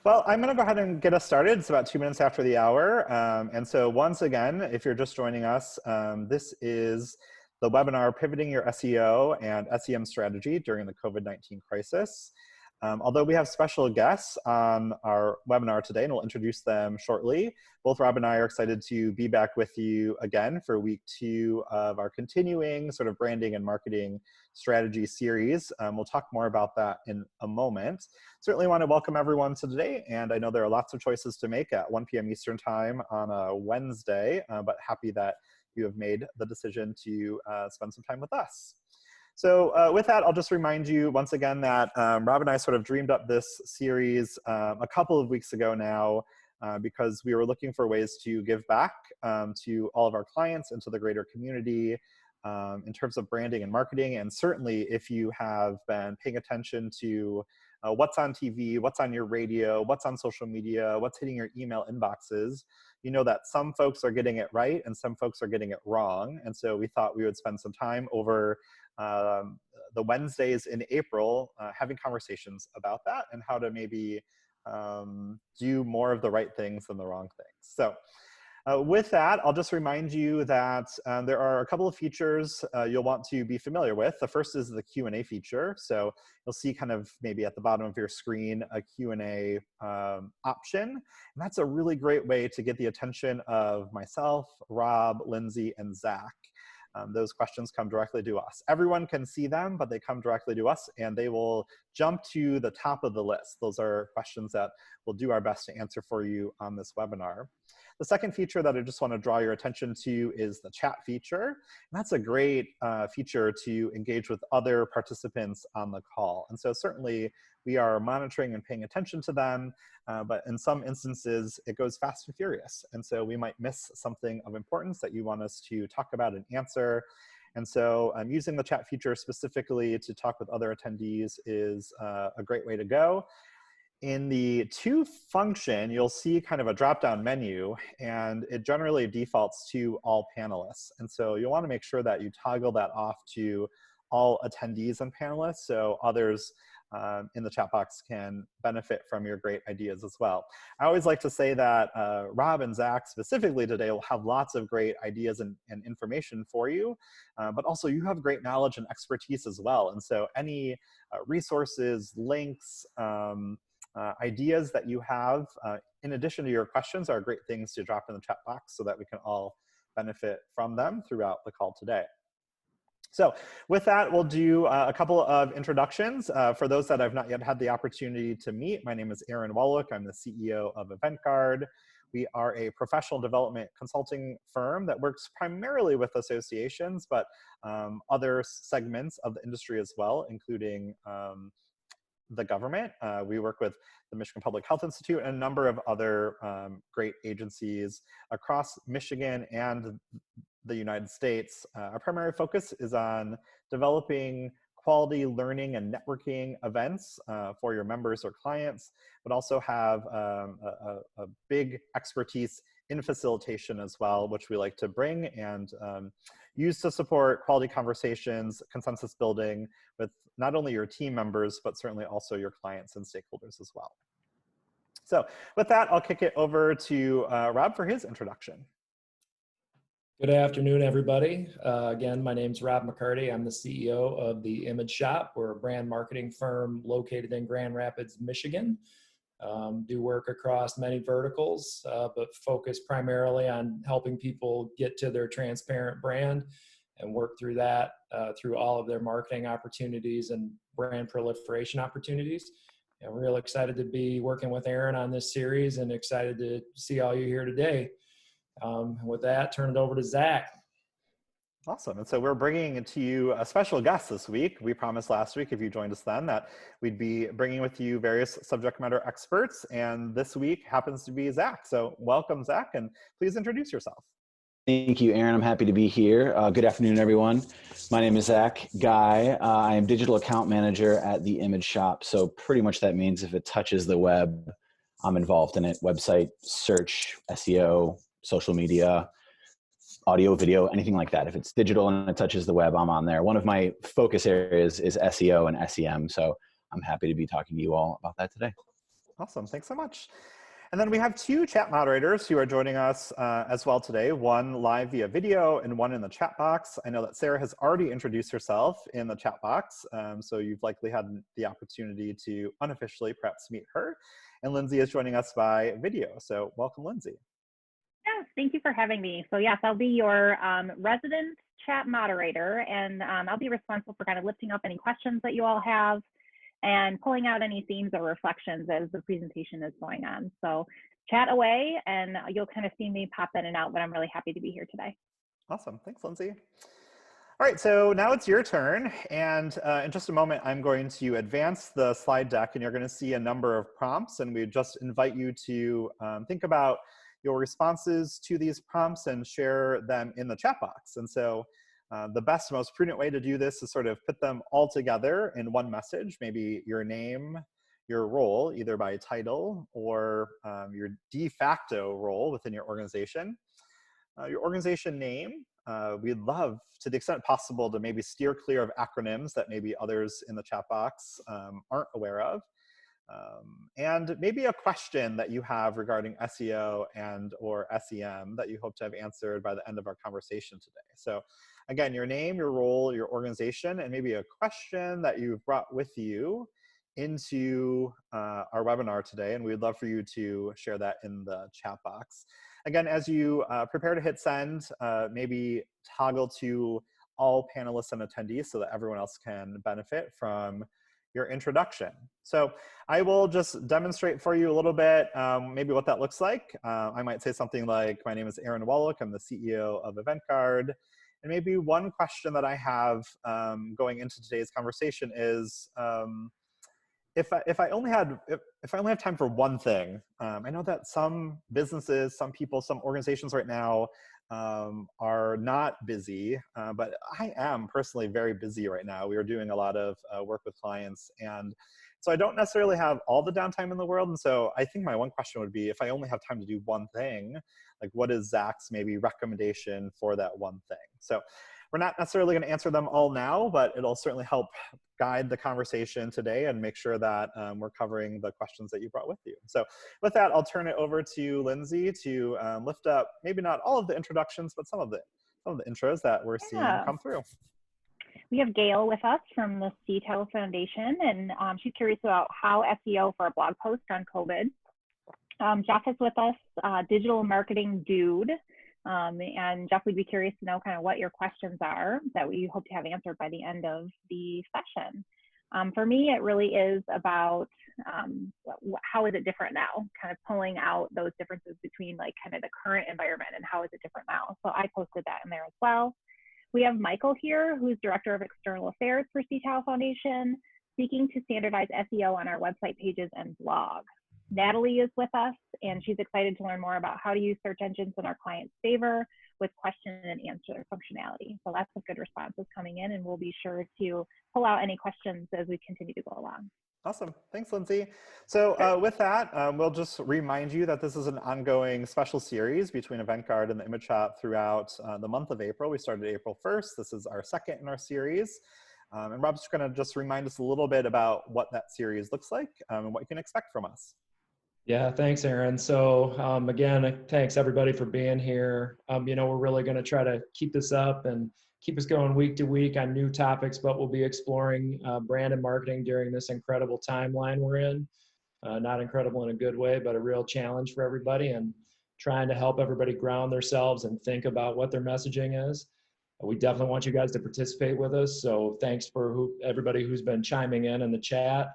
Well, I'm going to go ahead and get us started. It's about 2 minutes after the hour. And so once again, if you're just joining us, this is the webinar, Pivoting Your SEO and SEM Strategy During the COVID-19 Crisis. Although we have special guests on our webinar today, and we'll introduce them shortly, both Rob and I are excited to be back with you again for week 2 of our continuing sort of branding and marketing strategy series. We'll talk more about that in a moment. Certainly want to welcome everyone to today, and I know there are lots of choices to make at 1 p.m. Eastern Time on a Wednesday, but happy that you have made the decision to spend some time with us. So with that, I'll just remind you once again that Rob and I sort of dreamed up this series a couple of weeks ago now because we were looking for ways to give back to all of our clients and to the greater community in terms of branding and marketing. And certainly if you have been paying attention to what's on TV, what's on your radio, what's on social media, what's hitting your email inboxes, you know that some folks are getting it right and some folks are getting it wrong. And so we thought we would spend some time over the Wednesdays in April having conversations about that and how to maybe do more of the right things than the wrong things. So with that, I'll just remind you that there are a couple of features you'll want to be familiar with. The first is the Q&A feature. So you'll see kind of maybe at the bottom of your screen a Q&A option. And that's a really great way to get the attention of myself, Rob, Lindsay, and Zach. Those questions come directly to us. Everyone can see them, but they come directly to us and they will jump to the top of the list. Those are questions that we'll do our best to answer for you on this webinar. The second feature that I just want to draw your attention to is the chat feature. And that's a great feature to engage with other participants on the call. And so certainly we are monitoring and paying attention to them, but in some instances it goes fast and furious. And so we might miss something of importance that you want us to talk about and answer. And so using the chat feature specifically to talk with other attendees is a great way to go. In the To function, you'll see kind of a drop-down menu, and it generally defaults to all panelists. And so you'll want to make sure that you toggle that off to all attendees and panelists so others in the chat box can benefit from your great ideas as well. I always like to say that Rob and Zach specifically today will have lots of great ideas and information for you, but also you have great knowledge and expertise as well. And so any resources, links, ideas that you have in addition to your questions are great things to drop in the chat box so that we can all benefit from them throughout the call today. So with that, we'll do a couple of introductions. For those that I've not yet had the opportunity to meet, my name is Aaron Wallach. I'm the CEO of EventGuard. We are a professional development consulting firm that works primarily with associations, but other segments of the industry as well, including the government. We work with the Michigan Public Health Institute and a number of other great agencies across Michigan and the United States. Our primary focus is on developing quality learning and networking events for your members or clients, but also have a big expertise in facilitation as well, which we like to bring and use to support quality conversations, consensus building with not only your team members, but certainly also your clients and stakeholders as well. So with that, I'll kick it over to Rob for his introduction. Good afternoon, everybody. Again, my name's Rob McCarty. I'm the CEO of The Image Shop. We're a brand marketing firm located in Grand Rapids, Michigan. Do work across many verticals, but focus primarily on helping people get to their transparent brand and work through that through all of their marketing opportunities and brand proliferation opportunities. And we're real excited to be working with Aaron on this series and excited to see all you here today. With that, turn it over to Zach. Awesome. And so we're bringing to you a special guest this week. We promised last week, if you joined us then, that we'd be bringing with you various subject matter experts. And this week happens to be Zach. So welcome, Zach, and please introduce yourself. Thank you, Aaron. I'm happy to be here. Good afternoon, everyone. My name is Zach Guy. I am digital account manager at The Image Shop. So pretty much that means if it touches the web, I'm involved in it. Website, search, SEO, social media, audio, video, anything like that. If it's digital and it touches the web, I'm on there. One of my focus areas is SEO and SEM. So I'm happy to be talking to you all about that today. Awesome, thanks so much. And then we have two chat moderators who are joining us as well today, one live via video and one in the chat box. I know that Sarah has already introduced herself in the chat box, so you've likely had the opportunity to unofficially perhaps meet her. And Lindsay is joining us by video, so welcome, Lindsay. Yes, thank you for having me. So yes, I'll be your resident chat moderator, and I'll be responsible for kind of lifting up any questions that you all have and pulling out any themes or reflections as the presentation is going on. So chat away and you'll kind of see me pop in and out, but I'm really happy to be here today. Awesome, thanks, Lindsay. All right, so now it's your turn, and in just a moment, I'm going to advance the slide deck, and you're going to see a number of prompts, and we just invite you to think about your responses to these prompts and share them in the chat box. And so the best, most prudent way to do this is sort of put them all together in one message, maybe your name, your role, either by title or your de facto role within your organization. Your organization name, we'd love, to the extent possible, to maybe steer clear of acronyms that maybe others in the chat box aren't aware of. And maybe a question that you have regarding SEO and or SEM that you hope to have answered by the end of our conversation today. So again, your name, your role, your organization, and maybe a question that you've brought with you into our webinar today. And we'd love for you to share that in the chat box. Again, as you prepare to hit send, maybe toggle to all panelists and attendees so that everyone else can benefit from your introduction. So I will just demonstrate for you a little bit, maybe what that looks like. I might say something like, my name is Aaron Wallach, I'm the CEO of EventGuard. And maybe one question that I have going into today's conversation is, if I only have time for one thing, I know that some businesses, some people, some organizations right now are not busy, but I am personally very busy right now. We are doing a lot of work with clients, and so I don't necessarily have all the downtime in the world. And so I think my one question would be, if I only have time to do one thing, like what is Zach's maybe recommendation for that one thing? So we're not necessarily going to answer them all now, but it'll certainly help guide the conversation today and make sure that we're covering the questions that you brought with you. So with that, I'll turn it over to Lindsay to lift up maybe not all of the introductions, but some of the intros that we're seeing come through. We have Gail with us from the CTEL Foundation, and she's curious about how SEO for a blog post on COVID. Jeff is with us, digital marketing dude. And Jeff, we'd be curious to know kind of what your questions are that we hope to have answered by the end of the session. For me, it really is about how is it different now, kind of pulling out those differences between like kind of the current environment and how is it different now. So I posted that in there as well. We have Michael here, who's Director of External Affairs for CTEL Foundation, seeking to standardize SEO on our website pages and blog. Natalie is with us, and she's excited to learn more about how to use search engines in our clients' favor with question and answer functionality. So lots of good responses coming in, and we'll be sure to pull out any questions as we continue to go along. Awesome. Thanks, Lindsay. So with that, we'll just remind you that this is an ongoing special series between EventGuard and the Image Shop throughout the month of April. We started April 1st. This is our second in our series. And Rob's going to just remind us a little bit about what that series looks like and what you can expect from us. Yeah, thanks, Aaron. So again, thanks everybody for being here. You know, we're really going to try to keep this up and keep us going week to week on new topics, but we'll be exploring brand and marketing during this incredible timeline we're in. Not incredible in a good way, but a real challenge for everybody, and trying to help everybody ground themselves and think about what their messaging is. We definitely want you guys to participate with us. So thanks for everybody who's been chiming in the chat.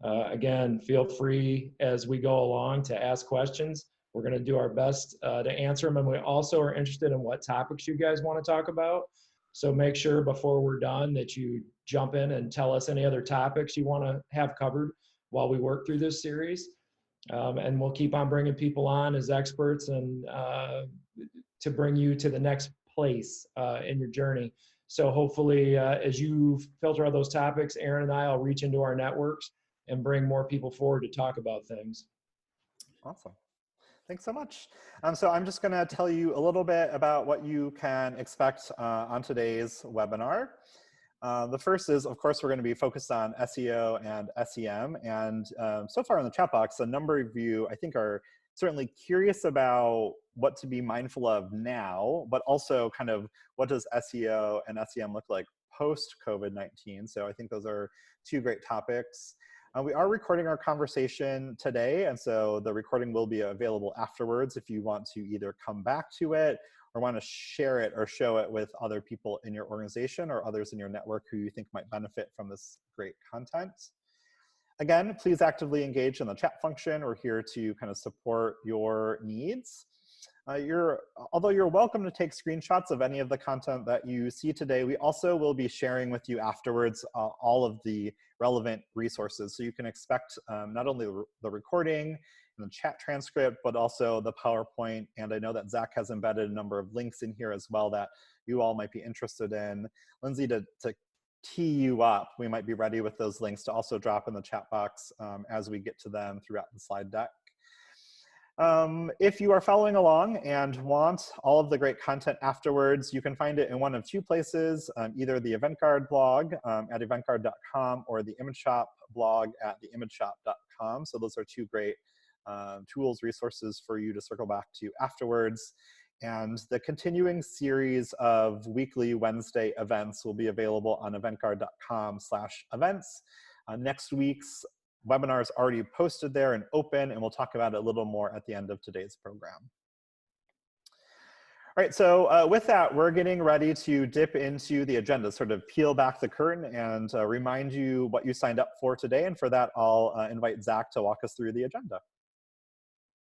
Again, feel free as we go along to ask questions. We're going to do our best to answer them. And we also are interested in what topics you guys want to talk about. So make sure before we're done that you jump in and tell us any other topics you want to have covered while we work through this series. And we'll keep on bringing people on as experts and to bring you to the next place in your journey. So hopefully as you filter out those topics, Aaron and I will reach into our networks and bring more people forward to talk about things. Awesome. Thanks so much. So I'm just going to tell you a little bit about what you can expect on today's webinar. The first is, of course, we're going to be focused on SEO and SEM. And so far in the chat box, a number of you, I think, are certainly curious about what to be mindful of now, but also kind of what does SEO and SEM look like post COVID-19. So I think those are two great topics. We are recording our conversation today, and so the recording will be available afterwards if you want to either come back to it or want to share it or show it with other people in your organization or others in your network who you think might benefit from this great content. Again, please actively engage in the chat function. We're here to kind of support your needs. Although you're welcome to take screenshots of any of the content that you see today, we also will be sharing with you afterwards all of the relevant resources. So you can expect not only the recording and the chat transcript, but also the PowerPoint. And I know that Zach has embedded a number of links in here as well that you all might be interested in. Lindsay, to tee you up, we might be ready with those links to also drop in the chat box as we get to them throughout the slide deck. If you are following along and want all of the great content afterwards, you can find it in one of two places, either the EventGuard blog at eventguard.com or the Image Shop blog at theimageshop.com. So those are two great tools, resources for you to circle back to afterwards. And the continuing series of weekly Wednesday events will be available on eventguard.com/events. Next week's webinar is already posted there and open, and we'll talk about it a little more at the end of today's program. All right, so with that, we're getting ready to dip into the agenda, sort of peel back the curtain and remind you what you signed up for today. And for that, I'll invite Zach to walk us through the agenda.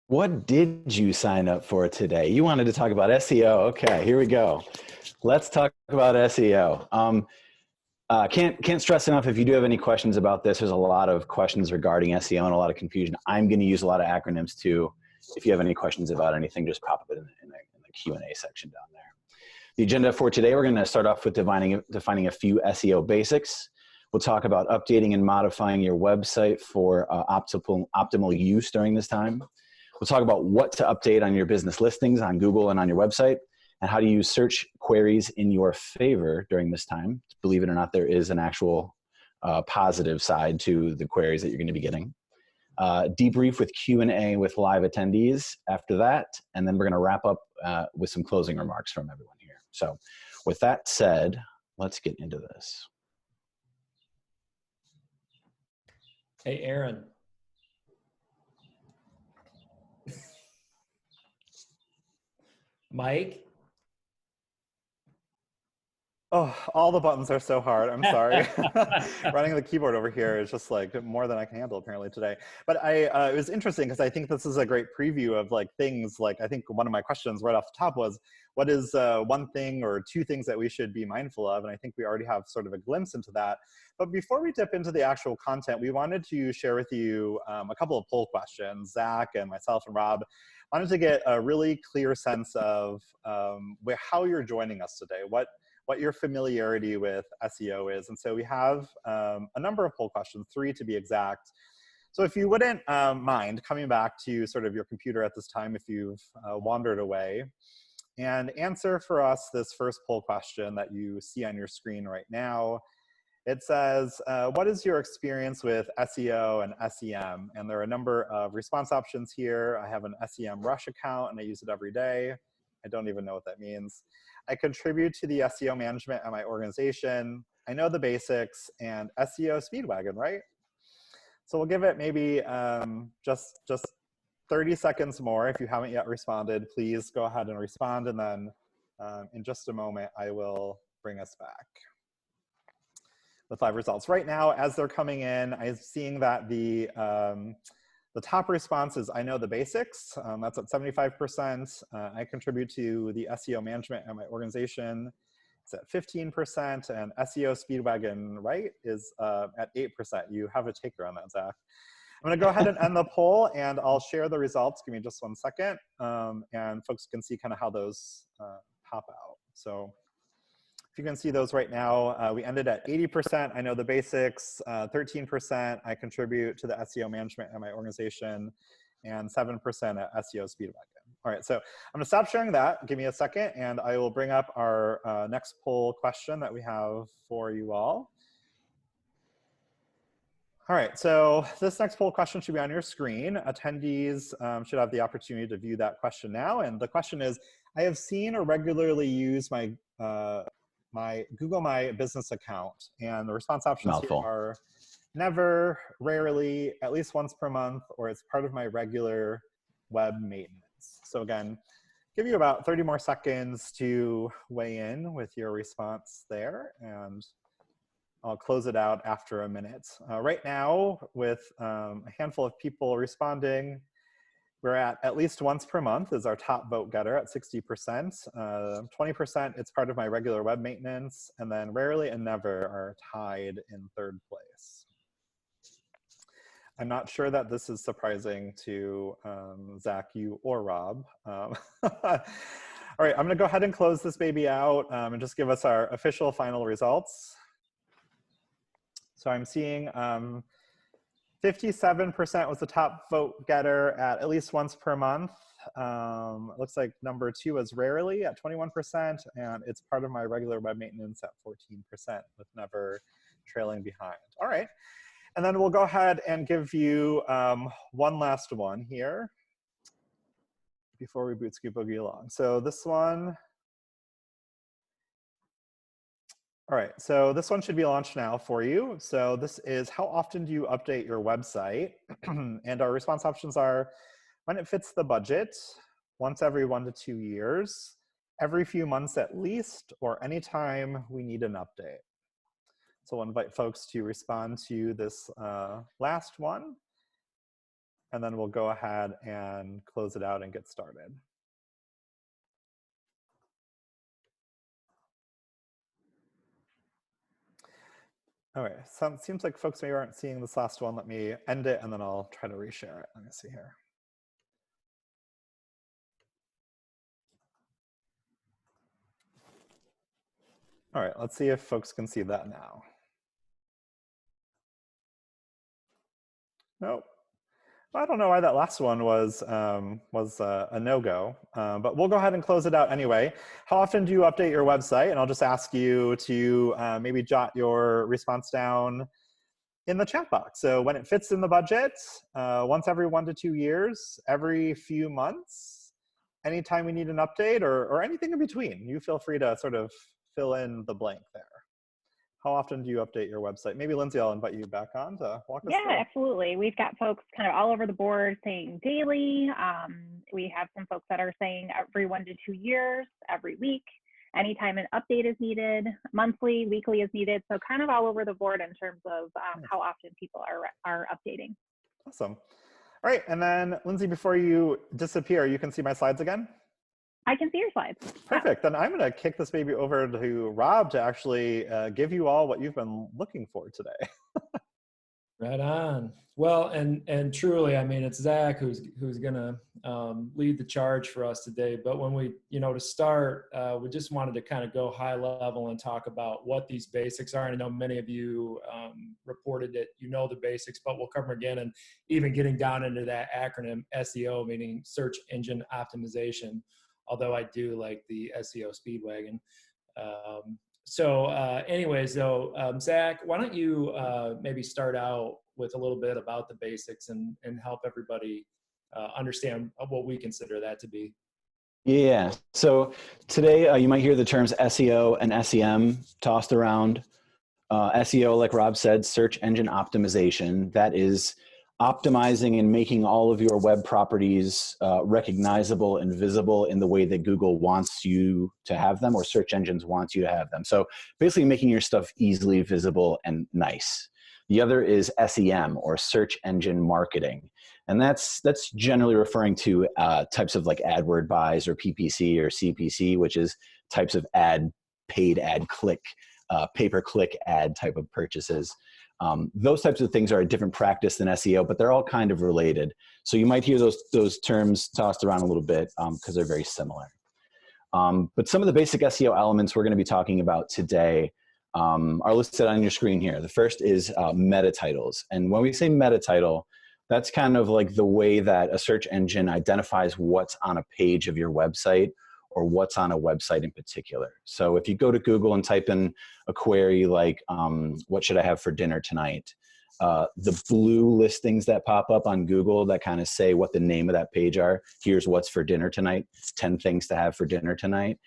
What did you sign up for today? You wanted to talk about SEO. Okay, here we go. Let's talk about SEO. Can't stress enough, if you do have any questions about this, there's a lot of questions regarding SEO and a lot of confusion. I'm going to use a lot of acronyms too. If you have any questions about anything, just pop it in the Q&A section down there. The agenda for today, we're going to start off with defining a few SEO basics. We'll talk about updating and modifying your website for optimal use during this time. We'll talk about what to update on your business listings on Google and on your website, and how to use search queries in your favor during this time. Believe it or not, there is an actual positive side to the queries that you're going to be getting. Debrief with Q&A with live attendees after that, and then we're going to wrap up with some closing remarks from everyone here. So with that said, let's get into this. Hey, Aaron. Mike? Oh, all the buttons are so hard. I'm sorry. Running the keyboard over here is just like more than I can handle apparently today. But it was interesting because I think this is a great preview of like things like, I think one of my questions right off the top was, what is one thing or two things that we should be mindful of? And I think we already have sort of a glimpse into that. But before we dip into the actual content, we wanted to share with you a couple of poll questions. Zach and myself and Rob wanted to get a really clear sense of how you're joining us today, what your familiarity with SEO is. And so we have a number of poll questions, 3 to be exact. So if you wouldn't mind coming back to sort of your computer at this time, if you've wandered away, and answer for us this first poll question that you see on your screen right now. It says, what is your experience with SEO and SEM? And there are a number of response options here. I have an SEM Rush account and I use it every day. I don't even know what that means. I contribute to the SEO management at my organization. I know the basics, and SEO Speedwagon, right? So we'll give it maybe just 30 seconds more. If you haven't yet responded, please go ahead and respond. And then in just a moment, I will bring us back with live results. Right now, as they're coming in, I'm seeing that the top response is I know the basics. That's at 75%. I contribute to the SEO management at my organization. It's at 15%. And SEO Speedwagon, right, is at 8%. You have a taker on that, Zach. I'm going to go ahead and end the poll, and I'll share the results. Give me just 1 second. And folks can see kind of how those pop out. So if you can see those right now, we ended at 80%. I know the basics, 13%. I contribute to the SEO management at my organization, and 7% at SEO Speedwagon. All right, so I'm gonna stop sharing that. Give me a second and I will bring up our next poll question that we have for you all. All right, so this next poll question should be on your screen. Attendees should have the opportunity to view that question now. And the question is, I have seen or regularly use my Google My Business account. And the response options here are never, rarely, at least once per month, or it's part of my regular web maintenance. So again, give you about 30 more seconds to weigh in with your response there. And I'll close it out after a minute. Right now, with a handful of people responding, we're at least once per month is our top vote getter at 60%. 20%, it's part of my regular web maintenance, and then rarely and never are tied in third place. I'm not sure that this is surprising to Zach, you, or Rob. All right, I'm gonna go ahead and close this baby out and just give us our official final results. So I'm seeing 57% was the top vote getter at least once per month. It looks like number 2 was rarely at 21%, and it's part of my regular web maintenance at 14%, with never trailing behind. All right, and then we'll go ahead and give you one last one here before we boot scoot boogie along. So this one, all right, so this one should be launched now for you. So this is, how often do you update your website? And our response options are, when it fits the budget, once every 1 to 2 years, every few months at least, or anytime we need an update. So I'll invite folks to respond to this last one, and then we'll go ahead and close it out and get started. All right, so it seems like folks maybe aren't seeing this last one. Let me end it and then I'll try to reshare it. Let me see here. All right, let's see if folks can see that now. Nope. I don't know why that last one was a no-go, but we'll go ahead and close it out anyway. How often do you update your website? And I'll just ask you to maybe jot your response down in the chat box. So when it fits in the budget, once every 1 to 2 years, every few months, anytime we need an update, or anything in between, you feel free to sort of fill in the blank there. How often do you update your website? Maybe Lindsay, I'll invite you back on to walk us through. Yeah, absolutely. We've got folks kind of all over the board saying daily. We have some folks that are saying every 1 to 2 years, every week, anytime an update is needed, monthly, weekly is needed. So kind of all over the board in terms of how often people are updating. Awesome. All right, and then Lindsay, before you disappear, you can see my slides again? I can see your slides. Perfect. Then I'm going to kick this baby over to Rob to actually give you all what you've been looking for today. Right on. Well, and truly, I mean, it's Zach who's going to lead the charge for us today. But when we, to start, we just wanted to kind of go high level and talk about what these basics are. And I know many of you reported that you know the basics, but we'll cover again, and even getting down into that acronym SEO, meaning search engine optimization. Although I do like the SEO Speedwagon. Anyways, Zach, why don't you maybe start out with a little bit about the basics and help everybody understand what we consider that to be. Yeah, so today you might hear the terms SEO and SEM tossed around. SEO, like Rob said, search engine optimization. That is optimizing and making all of your web properties recognizable and visible in the way that Google wants you to have them, or search engines want you to have them. So basically making your stuff easily visible and nice. The other is SEM, or search engine marketing. And that's generally referring to types of like AdWord buys or PPC or CPC, which is types of paid ad click, pay-per-click ad type of purchases. Those types of things are a different practice than SEO, but they're all kind of related. So you might hear those terms tossed around a little bit because they're very similar. But some of the basic SEO elements we're going to be talking about today are listed on your screen here. The first is meta titles. And when we say meta title, That's kind of like the way that a search engine identifies what's on a page of your website or what's on a website in particular. So if you go to Google and type in a query like, what should I have for dinner tonight? The blue listings that pop up on Google that kind of say what the name of that page are. Here's what's for dinner tonight, 10 things to have for dinner tonight.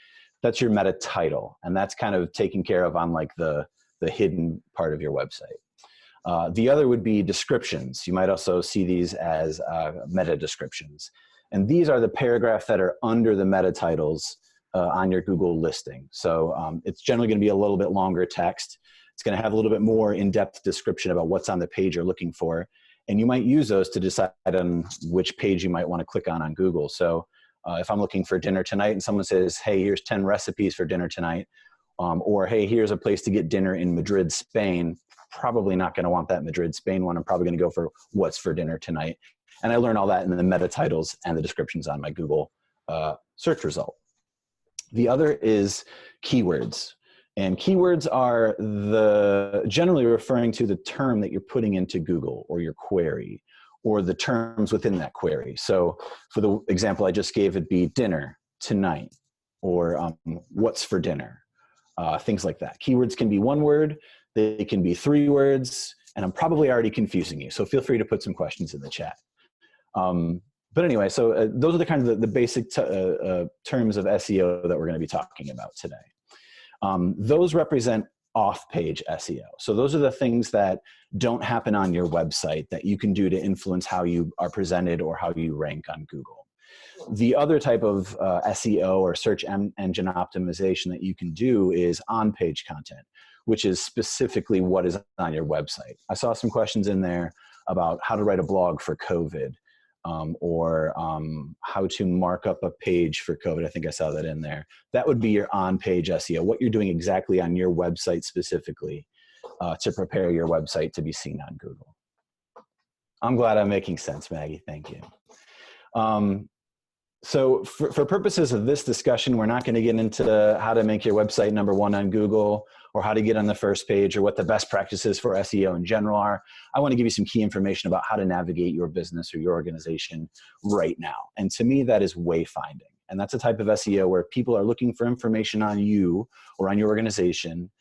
That's your meta title. And that's kind of taken care of on like the hidden part of your website. The other would be descriptions. You might also see these as meta descriptions. And these are the paragraphs that are under the meta titles on your Google listing. So it's generally going to be a little bit longer text. It's going to have a little bit more in-depth description about what's on the page you're looking for. And you might use those to decide on which page you might want to click on Google. So if I'm looking for dinner tonight and someone says, hey, here's 10 recipes for dinner tonight, or hey, here's a place to get dinner in Madrid, Spain, probably not going to want that Madrid, Spain one. I'm probably going to go for what's for dinner tonight. And I learn all that in the meta titles and the descriptions on my Google search result. The other is keywords. And keywords are generally referring to the term that you're putting into Google or your query or the terms within that query. So for the example I just gave, it'd be dinner tonight or what's for dinner, things like that. Keywords can be one word, they can be 3 words, and I'm probably already confusing you. So feel free to put some questions in the chat. But anyway, so those are the kinds of the basic terms of SEO that we're going to be talking about today. Those represent off-page SEO. So those are the things that don't happen on your website that you can do to influence how you are presented or how you rank on Google. The other type of SEO or search engine optimization that you can do is on-page content, which is specifically what is on your website. I saw some questions in there about how to write a blog for COVID. Or how to mark up a page for COVID. I think I saw that in there. That would be your on-page SEO, what you're doing exactly on your website specifically to prepare your website to be seen on Google. I'm glad I'm making sense, Maggie. Thank you. So for purposes of this discussion, we're not going to get into how to make your website #1 on Google or how to get on the first page or what the best practices for SEO in general are. I want to give you some key information about how to navigate your business or your organization right now. And to me, that is wayfinding. And that's a type of SEO where people are looking for information on you or on your organization.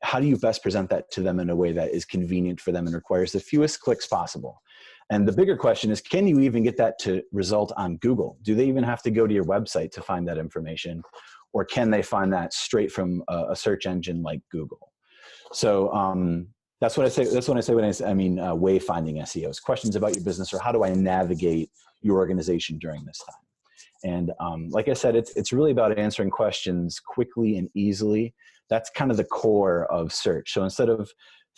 How do you best present that to them in a way that is convenient for them and requires the fewest clicks possible? And the bigger question is, can you even get that to result on Google? Do they even have to go to your website to find that information? Or can they find that straight from a search engine like Google? So that's what I say. That's what I say when I mean wayfinding SEOs. Questions about your business or how do I navigate your organization during this time? And like I said, it's really about answering questions quickly and easily. That's kind of the core of search. So instead of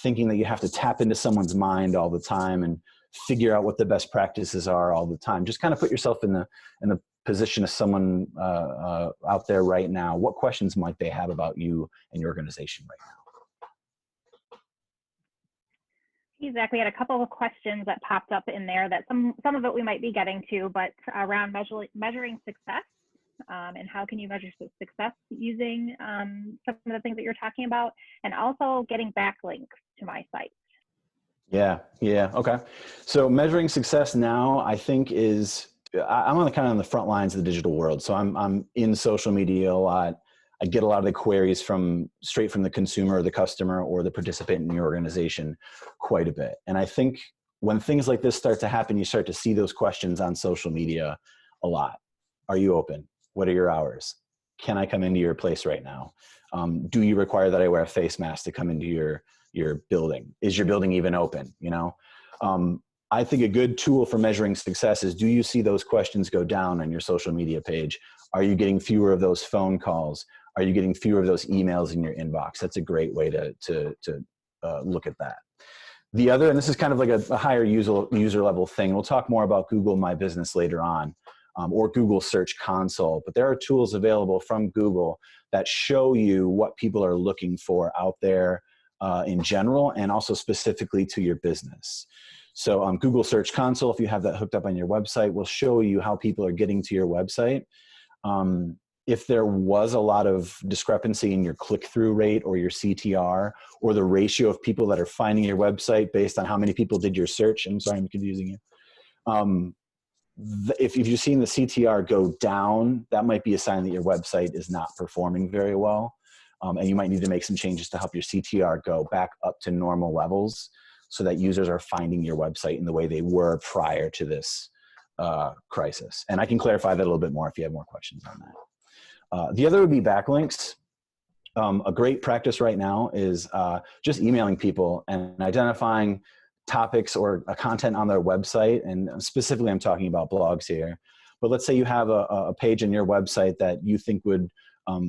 thinking that you have to tap into someone's mind all the time and figure out what the best practices are all the time, just kind of put yourself in the position of someone out there right now. What questions might they have about you and your organization right now? Hey, Zach, we had a couple of questions that popped up in there that some of it we might be getting to, but around measuring success and how can you measure success using some of the things that you're talking about, and also getting backlinks to my site. Yeah, okay. So measuring success now, I think I'm on the front lines of the digital world. So I'm in social media a lot. I get a lot of the queries straight from the consumer or the customer or the participant in your organization quite a bit. And I think when things like this start to happen, you start to see those questions on social media a lot. Are you open? What are your hours? Can I come into your place right now? Do you require that I wear a face mask to come into your building? Is your building even open? I think a good tool for measuring success is, do you see those questions go down on your social media page? Are you getting fewer of those phone calls? Are you getting fewer of those emails in your inbox? That's a great way to look at that. The other, and this is kind of like a higher user level thing. We'll talk more about Google My Business later on, or Google Search Console, but there are tools available from Google that show you what people are looking for out there in general, and also specifically to your business. So Google Search Console, if you have that hooked up on your website, will show you how people are getting to your website. if there was a lot of discrepancy in your click-through rate or your CTR or the ratio of people that are finding your website based on how many people did your search. I'm sorry, I'm confusing you. If you've seen the CTR go down, that might be a sign that your website is not performing very well. And you might need to make some changes to help your CTR go back up to normal levels so that users are finding your website in the way they were prior to this crisis. And I can clarify that a little bit more if you have more questions on that. The other would be backlinks. A great practice right now is just emailing people and identifying topics or content on their website. And specifically, I'm talking about blogs here. But let's say you have a page in your website that you think would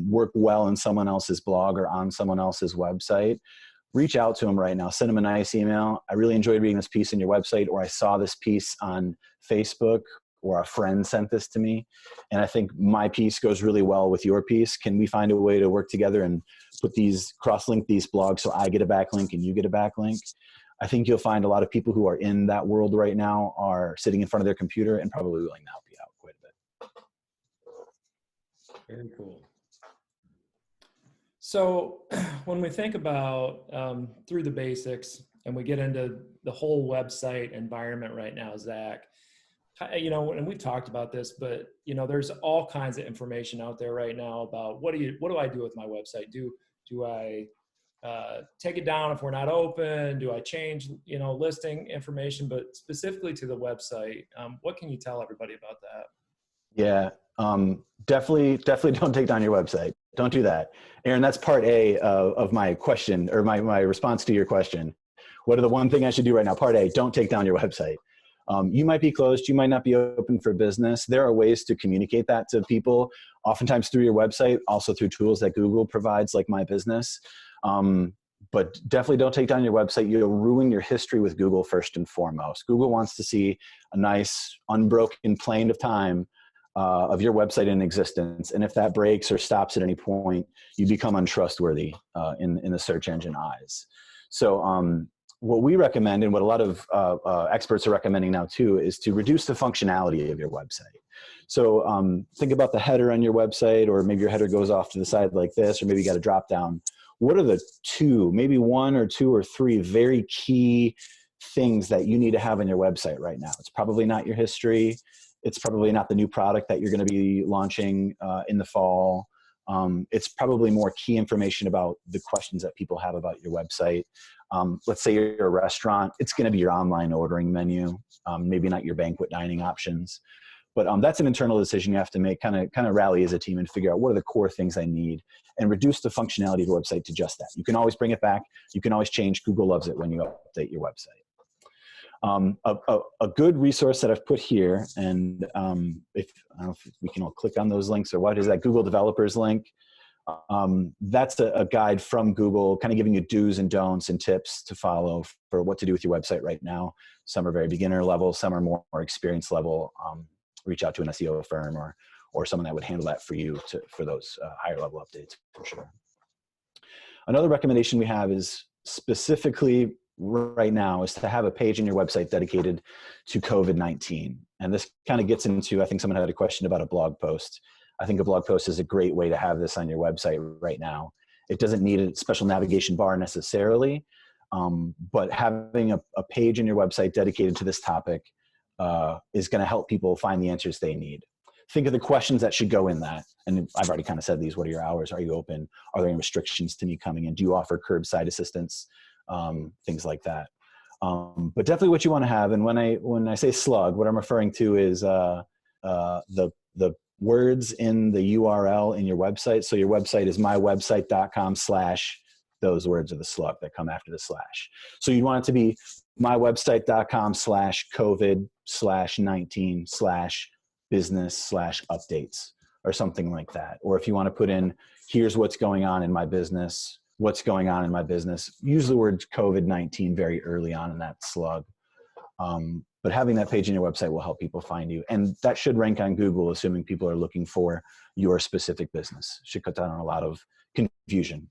work well in someone else's blog or on someone else's website. Reach out to them right now. Send them a nice email. I really enjoyed reading this piece on your website, or I saw this piece on Facebook, or a friend sent this to me, and I think my piece goes really well with your piece. Can we find a way to work together and put these, cross-link these blogs so I get a backlink and you get a backlink? I think you'll find a lot of people who are in that world right now are sitting in front of their computer and probably willing to help you out quite a bit. Very cool. So when we think about through the basics and we get into the whole website environment right now, Zach, you know, and we've talked about this, but you know, there's all kinds of information out there right now about what do I do with my website? Do I take it down if we're not open? Do I change, you know, listing information? But specifically to the website, what can you tell everybody about that? Yeah, definitely don't take down your website. Don't do that. Aaron, that's part A of my question, or my response to your question. What are the one thing I should do right now? Part A, don't take down your website. You might be closed. You might not be open for business. There are ways to communicate that to people, oftentimes through your website, also through tools that Google provides, like My Business. But definitely don't take down your website. You'll ruin your history with Google first and foremost. Google wants to see a nice, unbroken plane of time of your website in existence. And if that breaks or stops at any point, you become untrustworthy in the search engine eyes. So what we recommend, and what a lot of experts are recommending now too, is to reduce the functionality of your website. So think about the header on your website, or maybe your header goes off to the side like this, or maybe you got a drop down. What are the maybe one or two or three very key things that you need to have on your website right now? It's probably not your history. It's probably not the new product that you're going to be launching in the fall. It's probably more key information about the questions that people have about your website. Let's say you're a restaurant. It's going to be your online ordering menu, maybe not your banquet dining options. But that's an internal decision you have to make, kind of rally as a team and figure out what are the core things I need, and reduce the functionality of your website to just that. You can always bring it back. You can always change. Google loves it when you update your website. A good resource that I've put here, and I don't know if we can all click on those links or what, is that Google Developers link. That's a guide from Google, kind of giving you do's and don'ts and tips to follow for what to do with your website right now. Some are very beginner level, some are more experience level. Reach out to an SEO firm or someone that would handle that for you for those higher level updates for sure. Another recommendation we have is specifically right now is to have a page in your website dedicated to COVID-19. And this kind of gets into, I think someone had a question about a blog post. I think a blog post is a great way to have this on your website right now. It doesn't need a special navigation bar necessarily, but having a page in your website dedicated to this topic is going to help people find the answers they need. Think of the questions that should go in that. And I've already kind of said these. What are your hours? Are you open? Are there any restrictions to me coming in? Do you offer curbside assistance? Things like that. But definitely what you want to have, and when I say slug, what I'm referring to is the words in the URL in your website. So your website is mywebsite.com/ those words are the slug that come after the slash. So you'd want it to be mywebsite.com/ COVID/19/ business/updates or something like that. Or if you want to put in, here's what's going on in my business, use the word COVID-19 very early on in that slug. But having that page in your website will help people find you. And that should rank on Google, assuming people are looking for your specific business. Should cut down on a lot of confusion.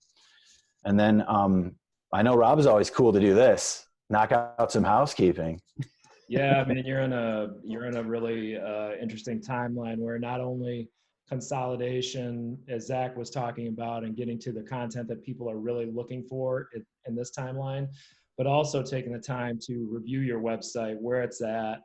And then I know Rob is always cool to do this, knock out some housekeeping. Yeah, I mean, you're in a really interesting timeline where not only consolidation, as Zach was talking about, and getting to the content that people are really looking for in this timeline, but also taking the time to review your website, where it's at.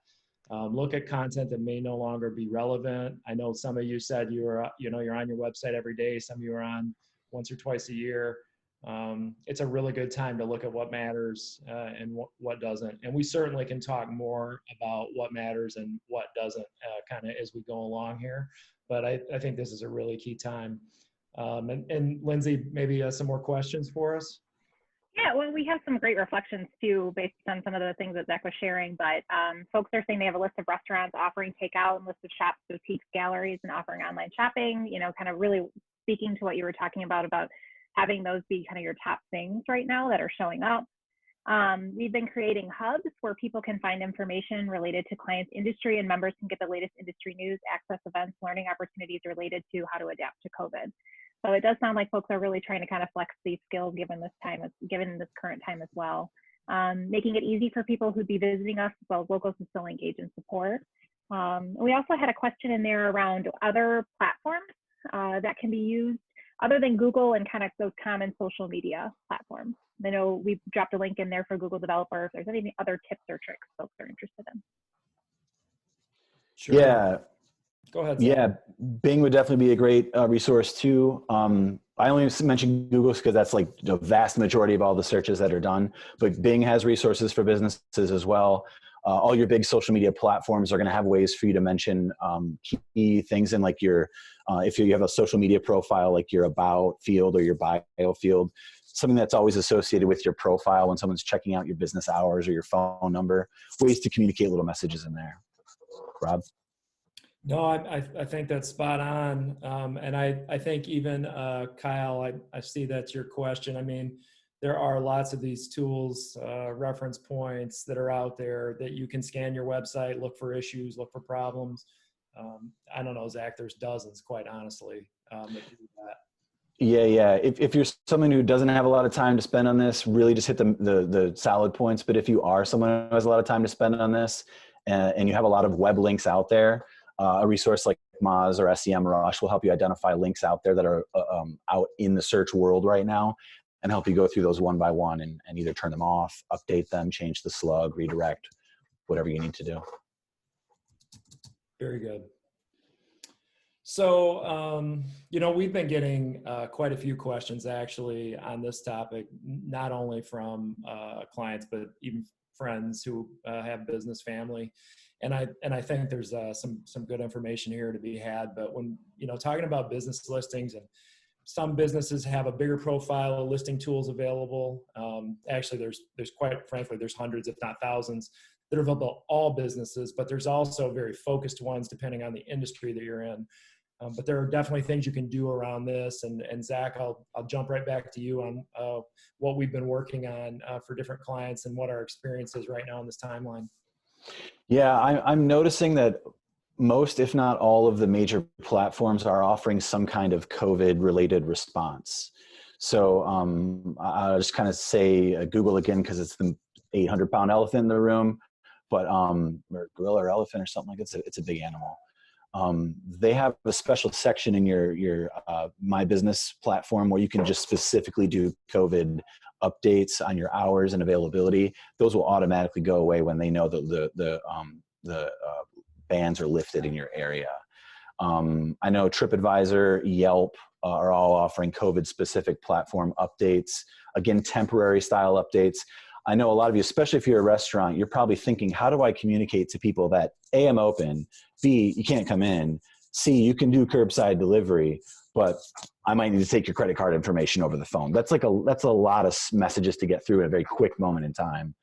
Look at content that may no longer be relevant. I know some of you said you're on your website every day. Some of you are on once or twice a year. It's a really good time to look at what matters and what doesn't. And we certainly can talk more about what matters and what doesn't kind of as we go along here. But I think this is a really key time. And Lindsay, maybe some more questions for us? Yeah, well, we have some great reflections too, based on some of the things that Zach was sharing. But folks are saying they have a list of restaurants offering takeout and list of shops, boutiques, galleries, and offering online shopping. You know, kind of really speaking to what you were talking about having those be kind of your top things right now that are showing up. We've been creating hubs where people can find information related to clients' industry, and members can get the latest industry news, access events, learning opportunities related to how to adapt to COVID. So it does sound like folks are really trying to kind of flex these skills given this current time as well. Making it easy for people who'd be visiting us, as well as locals to still engage and support. We also had a question in there around other platforms that can be used other than Google and kind of those common social media platforms. I know we dropped a link in there for Google Developer if there's any other tips or tricks folks are interested in. Sure. Yeah. Go ahead, Zach. Yeah, Bing would definitely be a great resource too. I only mentioned Google because that's like the vast majority of all the searches that are done, but Bing has resources for businesses as well. All your big social media platforms are going to have ways for you to mention key things in like your, if you have a social media profile, like your about field or your bio field, something that's always associated with your profile when someone's checking out your business hours or your phone number, ways to communicate little messages in there. Rob? No, I think that's spot on. And I think even Kyle, I see that's your question. I mean, there are lots of these tools, reference points that are out there that you can scan your website, look for issues, look for problems. I don't know, Zach, there's dozens, quite honestly, that do that. Yeah. If you're someone who doesn't have a lot of time to spend on this, really just hit the solid points. But if you are someone who has a lot of time to spend on this and you have a lot of web links out there, a resource like Moz or SEM Rush will help you identify links out there that are out in the search world right now and help you go through those one by one and either turn them off, update them, change the slug, redirect, whatever you need to do. Very good. So, we've been getting quite a few questions actually on this topic, not only from clients, but even friends who have business, family. And I think there's some good information here to be had. But when, talking about business listings, and some businesses have a bigger profile of listing tools available. Actually, there's quite frankly, there's hundreds, if not thousands, that are available all businesses, but there's also very focused ones depending on the industry that you're in. But there are definitely things you can do around this. And Zach, I'll jump right back to you on what we've been working on for different clients and what our experience is right now in this timeline. Yeah, I'm noticing that most, if not all, of the major platforms are offering some kind of COVID-related response. So I'll just kind of say Google again because it's the 800-pound elephant in the room, but or gorilla or elephant or something like that. It's a big animal. They have a special section in your My Business platform where you can just specifically do COVID updates on your hours and availability. Those will automatically go away when they know that the bans are lifted in your area. I know TripAdvisor, Yelp are all offering COVID-specific platform updates. Again, temporary style updates. I know a lot of you, especially if you're a restaurant, you're probably thinking, how do I communicate to people that A, I'm open, B, you can't come in, C, you can do curbside delivery, but I might need to take your credit card information over the phone. That's a lot of messages to get through in a very quick moment in time.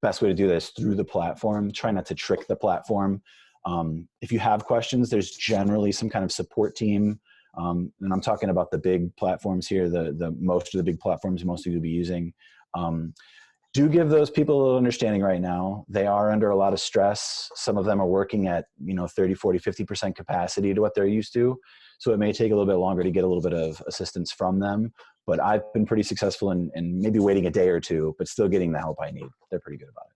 Best way to do this through the platform. Try not to trick the platform. If you have questions, there's generally some kind of support team. And I'm talking about the big platforms here, most of the big platforms most of you will be using. Do give those people a little understanding right now. They are under a lot of stress. Some of them are working at 30, 40, 50% capacity to what they're used to. So it may take a little bit longer to get a little bit of assistance from them. But I've been pretty successful in maybe waiting a day or two, but still getting the help I need. They're pretty good about it.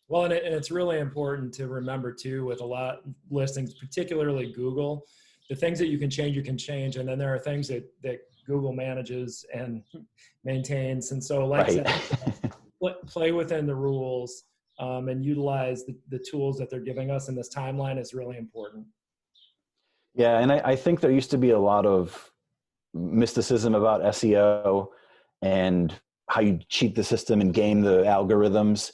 Well, and it's really important to remember too, with a lot of listings, particularly Google, the things that you can change. And then there are things that Google manages and maintains. And so like Right. play within the rules and utilize the tools that they're giving us in this timeline is really important. Yeah, and I think there used to be a lot of mysticism about SEO and how you cheat the system and game the algorithms,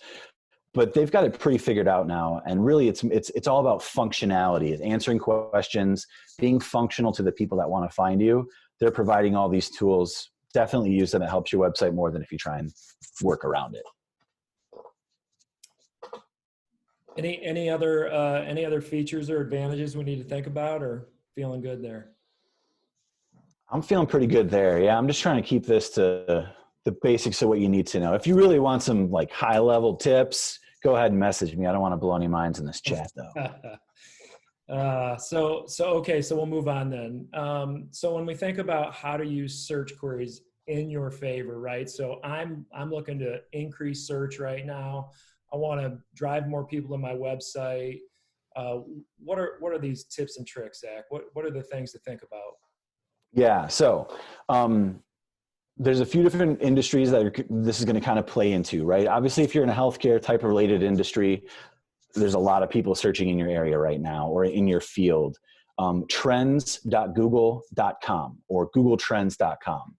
but they've got it pretty figured out now. And really, it's all about functionality, answering questions, being functional to the people that want to find you. They're providing all these tools. Definitely use them. It helps your website more than if you try and work around it. Any other features or advantages we need to think about, or feeling good there? I'm feeling pretty good there. Yeah, I'm just trying to keep this to the basics of what you need to know. If you really want some like high level tips, go ahead and message me. I don't want to blow any minds in this chat though. Okay, so we'll move on then. So when we think about how to use search queries in your favor, right? So I'm looking to increase search right now. I want to drive more people to my website. What are these tips and tricks, Zach? What are the things to think about? Yeah, so there's a few different industries that this is going to kind of play into, right? Obviously, if you're in a healthcare type related industry, there's a lot of people searching in your area right now or in your field. Trends.google.com or googletrends.com.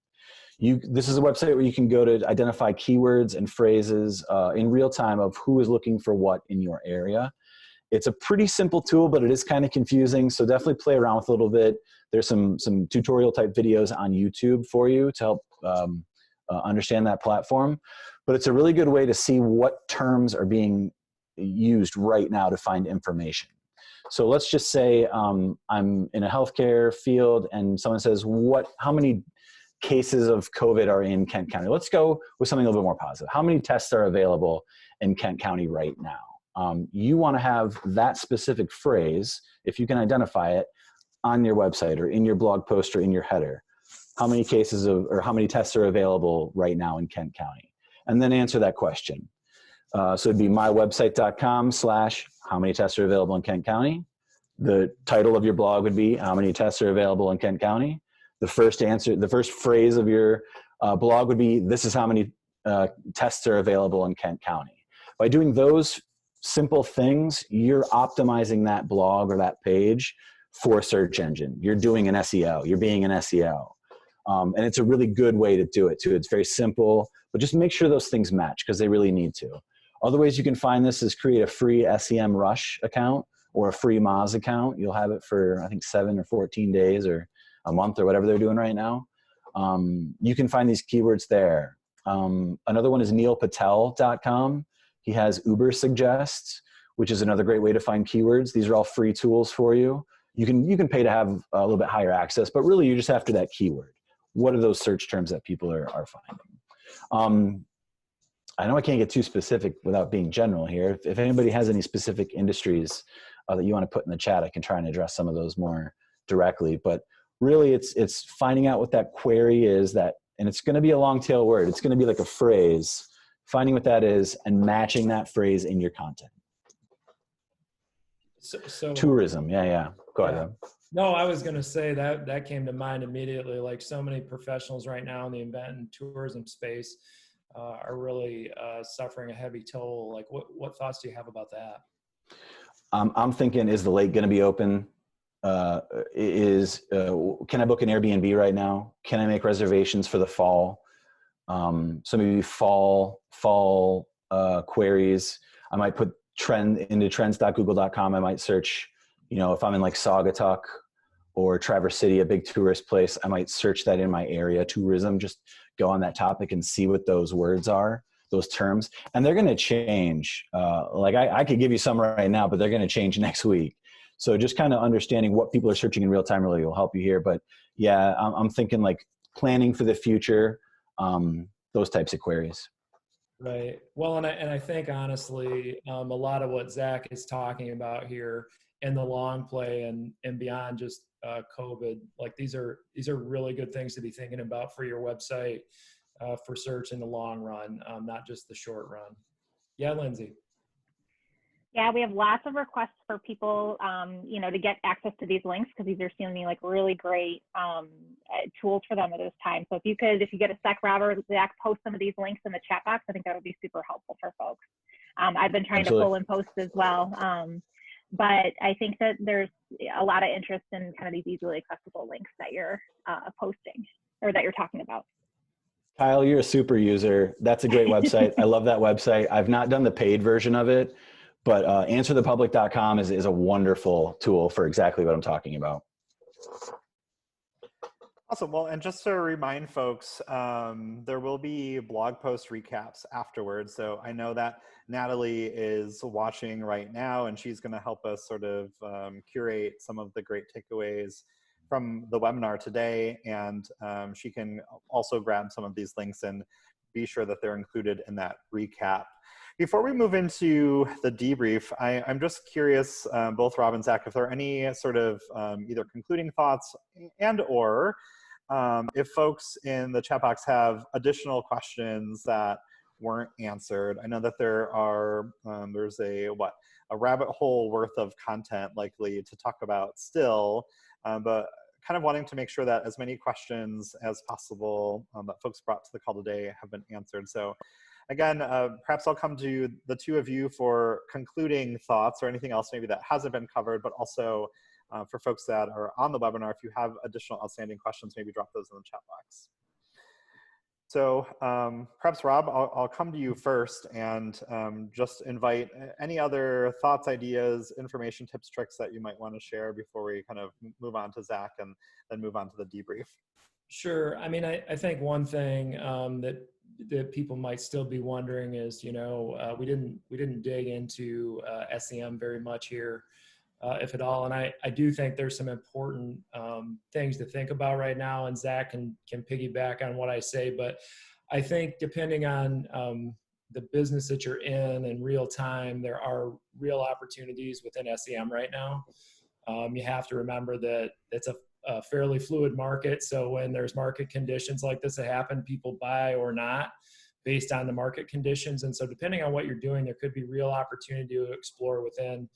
This is a website where you can go to identify keywords and phrases in real time of who is looking for what in your area. It's a pretty simple tool, but it is kind of confusing. So definitely play around with it a little bit. There's some tutorial type videos on YouTube for you to help understand that platform. But it's a really good way to see what terms are being used right now to find information. So let's just say I'm in a healthcare field and someone says, how many cases of COVID are in Kent County? Let's go with something a little bit more positive. How many tests are available in Kent County right now? You want to have that specific phrase, if you can identify it, on your website or in your blog post or in your header. How many cases or how many tests are available right now in Kent County? And then answer that question. So it'd be mywebsite.com/how many tests are available in Kent County. The title of your blog would be how many tests are available in Kent County. The first phrase of your blog would be, this is how many tests are available in Kent County. By doing those simple things, you're optimizing that blog or that page for a search engine. You're doing an SEO. You're being an SEO. And it's a really good way to do it too. It's very simple, but just make sure those things match because they really need to. Other ways you can find this is create a free SEM Rush account or a free Moz account. You'll have it for, I think, 7 or 14 days or a month or whatever they're doing right now. You can find these keywords there. Another one is neilpatel.com. He has Uber Suggests, which is another great way to find keywords. These are all free tools for you. You can pay to have a little bit higher access, but really you're just after that keyword. What are those search terms that people are finding? I know I can't get too specific without being general here. If anybody has any specific industries that you want to put in the chat, I can try and address some of those more directly. But really it's finding out what that query is, and it's going to be a long tail word. It's going to be like a phrase, finding what that is and matching that phrase in your content. So tourism. Yeah. Go ahead. No, I was going to say that came to mind immediately. Like so many professionals right now in the event and tourism space are really suffering a heavy toll. Like what thoughts do you have about that? I'm thinking, is the lake going to be open? Can I book an Airbnb right now? Can I make reservations for the fall? So maybe fall queries. I might put trend into trends.google.com. I might search, if I'm in like Saugatuck or Traverse City, a big tourist place, I might search that in my area, tourism, just go on that topic and see what those words are, those terms. And they're going to change. I could give you some right now, but they're going to change next week. So just kind of understanding what people are searching in real time really will help you here. But yeah, I'm thinking like planning for the future, those types of queries. Right. Well, and I think honestly, a lot of what Zach is talking about here in the long play and beyond just COVID, like these are really good things to be thinking about for your website for search in the long run, not just the short run. Yeah, Lindsay. Yeah, we have lots of requests for people, to get access to these links, because these are seemingly like really great tools for them at this time. So if you get a sec, Rob or Zach, post some of these links in the chat box, I think that would be super helpful for folks. I've been trying to pull and post as well. But I think that there's a lot of interest in kind of these easily accessible links that you're posting or that you're talking about. Kyle, you're a super user. That's a great website. I love that website. I've not done the paid version of it, but answerthepublic.com is a wonderful tool for exactly what I'm talking about. Awesome. Well, and just to remind folks, there will be blog post recaps afterwards. So I know that Natalie is watching right now, and she's going to help us sort of curate some of the great takeaways from the webinar today. And she can also grab some of these links and be sure that they're included in that recap. Before we move into the debrief, I'm just curious, both Rob and Zach, if there are any sort of either concluding thoughts and or if folks in the chat box have additional questions that weren't answered. I know that there's a rabbit hole worth of content likely to talk about still, but kind of wanting to make sure that as many questions as possible that folks brought to the call today have been answered. So again, perhaps I'll come to the two of you for concluding thoughts or anything else maybe that hasn't been covered, but also for folks that are on the webinar, if you have additional outstanding questions, maybe drop those in the chat box. So perhaps Rob, I'll come to you first and just invite any other thoughts, ideas, information, tips, tricks that you might want to share before we kind of move on to Zach and then move on to the debrief. Sure. I mean, I think one thing that people might still be wondering is, we didn't dig into SEM very much here, if at all. And I do think there's some important things to think about right now, and Zach can piggyback on what I say, but I think depending on the business that you're in real time, there are real opportunities within SEM right now. You have to remember that it's a fairly fluid market. So when there's market conditions like this that happen, people buy or not based on the market conditions. And so depending on what you're doing, there could be real opportunity to explore within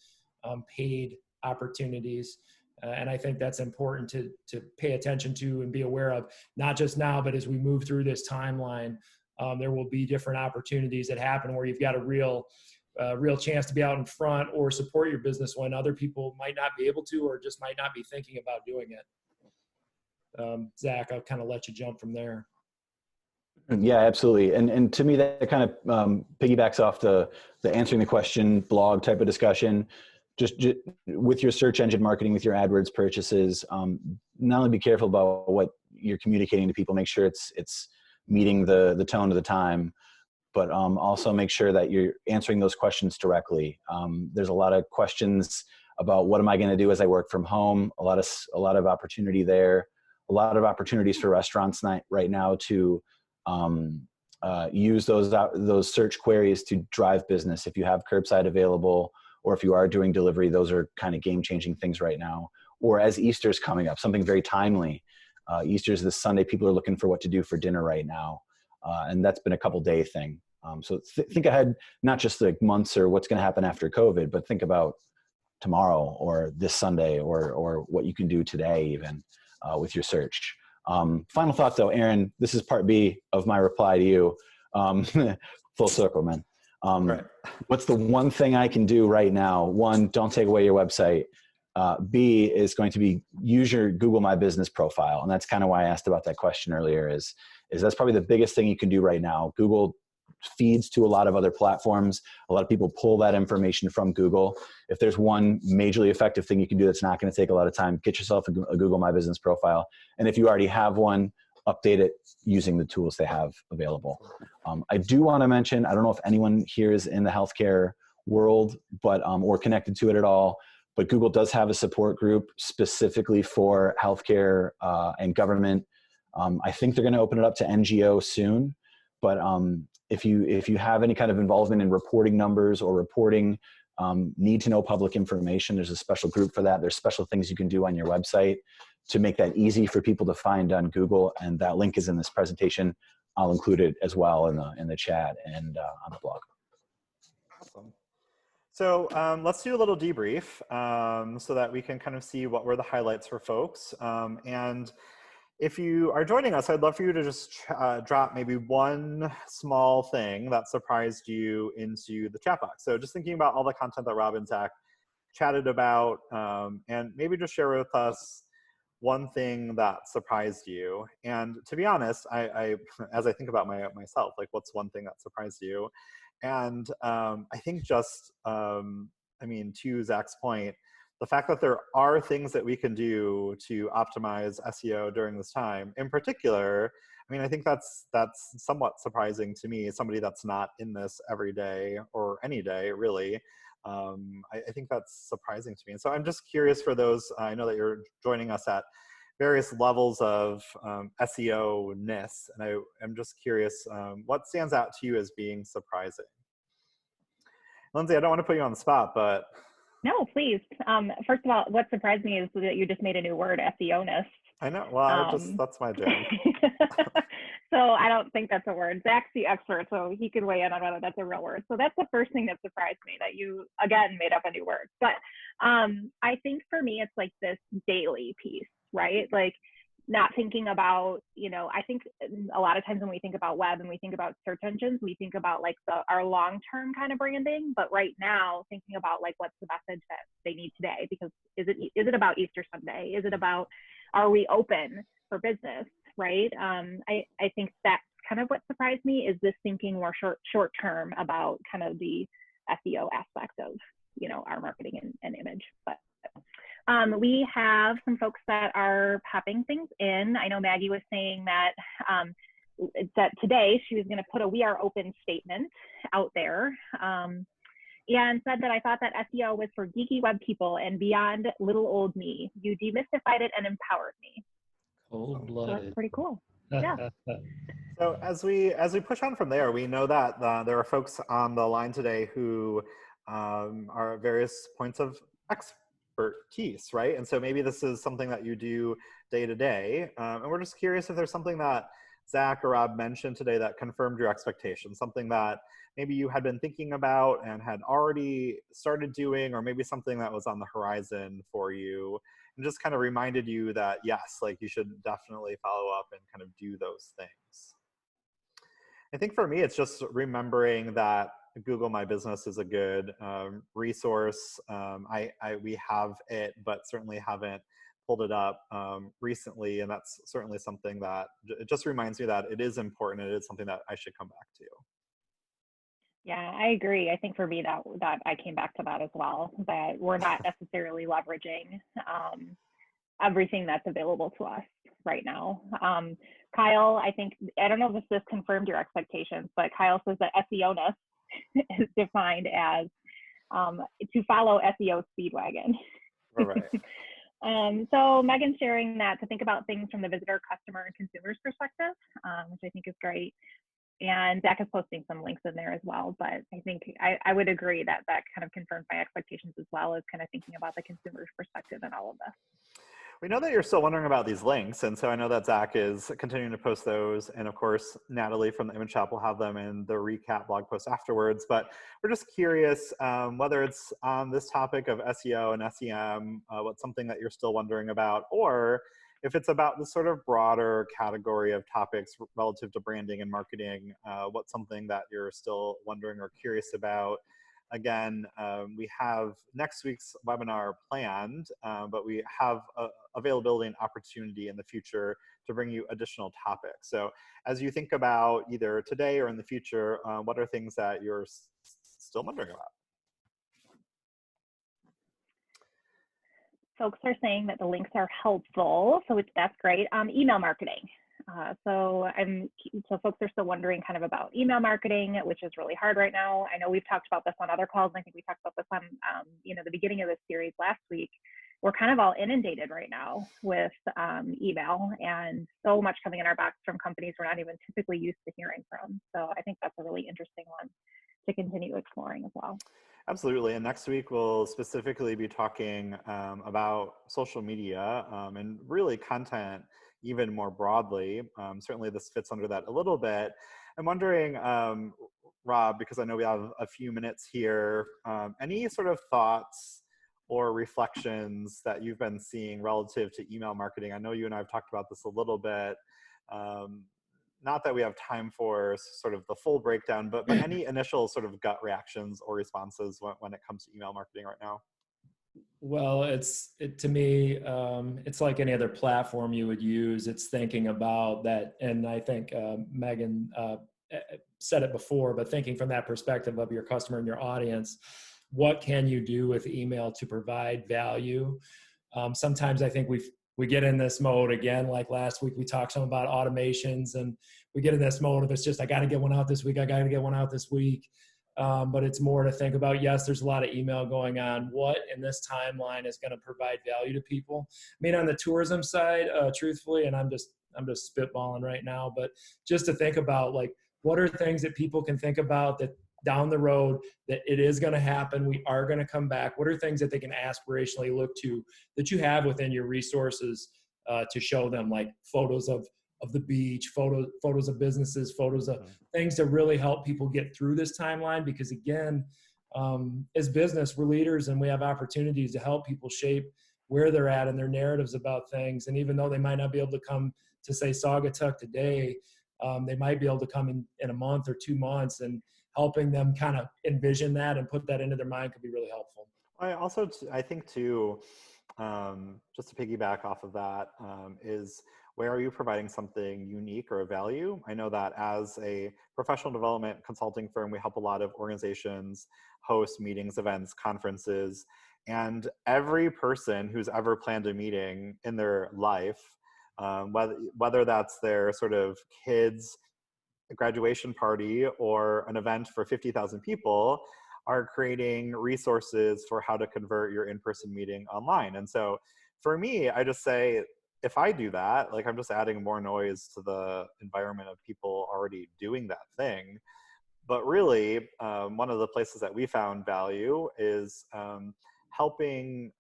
paid opportunities. And I think that's important to pay attention to and be aware of, not just now, but as we move through this timeline, there will be different opportunities that happen where you've got a real chance to be out in front or support your business when other people might not be able to, or just might not be thinking about doing it. Zach, I'll kind of let you jump from there. Yeah, absolutely. And to me, that kind of piggybacks off the answering the question blog type of discussion. Just with your search engine marketing, with your AdWords purchases, not only be careful about what you're communicating to people, make sure it's meeting the tone of the time, but also make sure that you're answering those questions directly. There's a lot of questions about what am I going to do as I work from home, a lot of opportunity there, a lot of opportunities for restaurants right now to use those search queries to drive business. If you have curbside available, or if you are doing delivery, those are kind of game-changing things right now. Or as Easter's coming up, something very timely. Easter's this Sunday, people are looking for what to do for dinner right now. And that's been a couple-day thing. So think ahead, not just like months or what's going to happen after COVID, but think about tomorrow or this Sunday or what you can do today even with your search. Final thought though, Aaron, this is part B of my reply to you. Full circle, man. Right. What's the one thing I can do right now? One, don't take away your website. B is going to be use your Google My Business profile. And that's kind of why I asked about that question earlier is that's probably the biggest thing you can do right now. Google feeds to a lot of other platforms. A lot of people pull that information from Google. If there's one majorly effective thing you can do that's not going to take a lot of time, get yourself a Google My Business profile. And if you already have one, update it using the tools they have available. I do want to mention, I don't know if anyone here is in the healthcare world, but or connected to it at all, but Google does have a support group specifically for healthcare and government. I think they're going to open it up to NGO soon, but if you have any kind of involvement in reporting numbers or reporting need to know public information, there's a special group for that. There's special things you can do on your website to make that easy for people to find on Google. And that link is in this presentation. I'll include it as well in the chat and on the blog. Awesome. So let's do a little debrief so that we can kind of see what were the highlights for folks. And if you are joining us, I'd love for you to just drop maybe one small thing that surprised you into the chat box. So just thinking about all the content that Rob and Zach chatted about, and maybe just share with us one thing that surprised you. And to be honest, I as I think about myself, like what's one thing that surprised you? And I think just, I mean, to Zach's point, the fact that there are things that we can do to optimize SEO during this time, in particular, I mean, I think that's somewhat surprising to me, somebody that's not in this every day or any day, really. I think that's surprising to me. And so I'm just curious for those, I know that you're joining us at various levels of SEO-ness, and I'm just curious, what stands out to you as being surprising? Lindsay, I don't want to put you on the spot, but... No, please. First of all, what surprised me is that you just made a new word, SEO-ness. I know. Well, that's my job. So I don't think that's a word. Zach's the expert, so he could weigh in on whether that's a real word. So that's the first thing that surprised me, that you, again, made up a new word. But I think for me, it's like this daily piece, right? Like not thinking about, you know, I think a lot of times when we think about web and we think about search engines, we think about like our long-term kind of branding. But right now, thinking about like what's the message that they need today? Because is it about Easter Sunday? Is it about, are we open for business? Right. I think that's kind of what surprised me, is this thinking more short term about kind of the SEO aspect of, you know, our marketing and image. But we have some folks that are popping things in. I know Maggie was saying that that today she was going to put a "We Are Open" statement out there. And said that I thought that SEO was for geeky web people and beyond little old me. You demystified it and empowered me. Cold-blooded. So that's pretty cool. Yeah. So as we push on from there, we know that there are folks on the line today who are at various points of expertise, right? And so maybe this is something that you do day to day. And we're just curious if there's something that Zach or Rob mentioned today that confirmed your expectations, something that maybe you had been thinking about and had already started doing, or maybe something that was on the horizon for you and just kind of reminded you that, yes, like you should definitely follow up and kind of do those things. I think for me, it's just remembering that Google My Business is a good resource. We have it, but certainly haven't pulled it up recently. And that's certainly something that it just reminds me that it is important. It is something that I should come back to. Yeah, I agree. I think for me that I came back to that as well, that we're not necessarily leveraging everything that's available to us right now. Kyle, I don't know if this confirmed your expectations, but Kyle says that SEO-ness is defined as to follow SEO Speedwagon. All right. So Megan's sharing that to think about things from the visitor, customer, and consumer's perspective, which I think is great. And Zach is posting some links in there as well. But I think I would agree that kind of confirms my expectations as well, as kind of thinking about the consumer's perspective and all of this. We know that you're still wondering about these links, and so I know that Zach is continuing to post those, and of course, Natalie from the Image Shop will have them in the recap blog post afterwards, but we're just curious whether it's on this topic of SEO and SEM, what's something that you're still wondering about, or if it's about the sort of broader category of topics relative to branding and marketing, what's something that you're still wondering or curious about. Again, we have next week's webinar planned, but we have availability and opportunity in the future to bring you additional topics. So as you think about either today or in the future, what are things that you're still wondering about? Folks are saying that the links are helpful, so that's great. Email marketing. So folks are still wondering kind of about email marketing, which is really hard right now. I know we've talked about this on other calls. I think we talked about this on the beginning of this series last week. We're kind of all inundated right now with email, and so much coming in our box from companies we're not even typically used to hearing from. So I think that's a really interesting one to continue exploring as well. Absolutely. And next week, we'll specifically be talking about social media and really content even more broadly. Certainly this fits under that a little bit. I'm wondering, Rob, because I know we have a few minutes here, any sort of thoughts or reflections that you've been seeing relative to email marketing? I know you and I have talked about this a little bit. Not that we have time for sort of the full breakdown, but any initial sort of gut reactions or responses when it comes to email marketing right now? Well, to me, it's like any other platform you would use. It's thinking about that, and I think Megan said it before, but thinking from that perspective of your customer and your audience, what can you do with email to provide value? Sometimes I think we get in this mode again, like last week we talked some about automations, and we get in this mode of it's just, I got to get one out this week. I got to get one out this week. But it's more to think about, yes, there's a lot of email going on. What in this timeline is going to provide value to people? I mean, on the tourism side, truthfully, and I'm just spitballing right now, but just to think about, like, what are things that people can think about that down the road that it is going to happen, we are going to come back? What are things that they can aspirationally look to that you have within your resources to show them, like photos of the beach, photos of businesses, photos of things to really help people get through this timeline? Because again, as business, we're leaders and we have opportunities to help people shape where they're at and their narratives about things. And even though they might not be able to come to, say, Saugatuck today, they might be able to come in a month or 2 months, and helping them kind of envision that and put that into their mind could be really helpful. I think too, just to piggyback off of that, is where are you providing something unique or a value? I know that as a professional development consulting firm, we help a lot of organizations host meetings, events, conferences, and every person who's ever planned a meeting in their life, whether that's their sort of kids' graduation party or an event for 50,000 people, are creating resources for how to convert your in-person meeting online. And so for me, I just say, if I do that, like, I'm just adding more noise to the environment of people already doing that thing. But really, one of the places that we found value is helping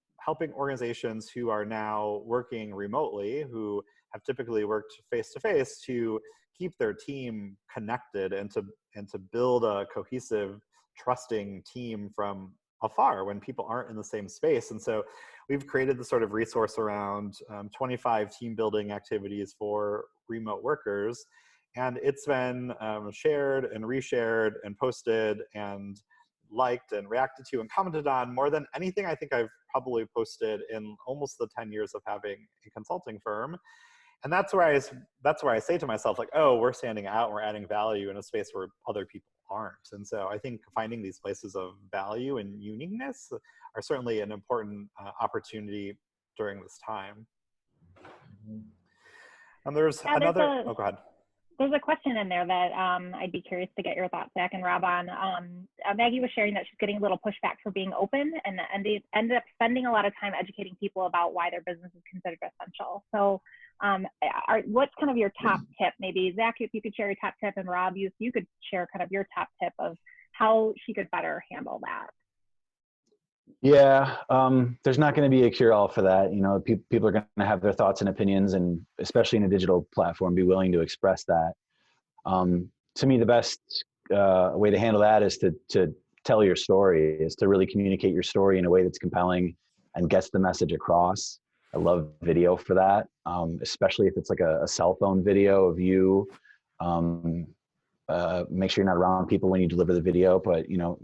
organizations who are now working remotely, who have typically worked face-to-face, to keep their team connected and to build a cohesive, trusting team from afar when people aren't in the same space. And so we've created the sort of resource around 25 team building activities for remote workers. And it's been shared and reshared and posted and liked and reacted to and commented on more than anything I think I've probably posted in almost the 10 years of having a consulting firm. And that's where I say to myself, like, oh, we're standing out, we're adding value in a space where other people aren't. And so I think finding these places of value and uniqueness are certainly an important opportunity during this time. And there's another, oh, go ahead. There's a question in there that I'd be curious to get your thoughts, Zach and Rob, on. Maggie was sharing that she's getting a little pushback for being open, and ended up spending a lot of time educating people about why their business is considered essential. So what's kind of your top tip? Maybe Zach, if you could share your top tip, and Rob, if you could share kind of your top tip of how she could better handle that. Yeah, there's not going to be a cure-all for that. You know, people are going to have their thoughts and opinions, and especially in a digital platform, be willing to express that. To me, the best way to handle that is to tell your story, is to really communicate your story in a way that's compelling and gets the message across. I love video for that, especially if it's like a cell phone video of you. Make sure you're not around people when you deliver the video, but, you know,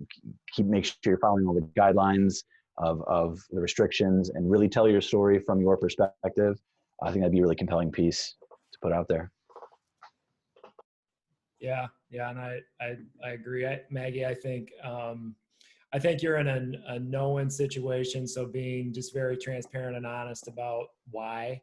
make sure you're following all the guidelines of the restrictions, and really tell your story from your perspective. I think that'd be a really compelling piece to put out there. Yeah, and I agree, Maggie. I think you're in a no-win situation. So being just very transparent and honest about why.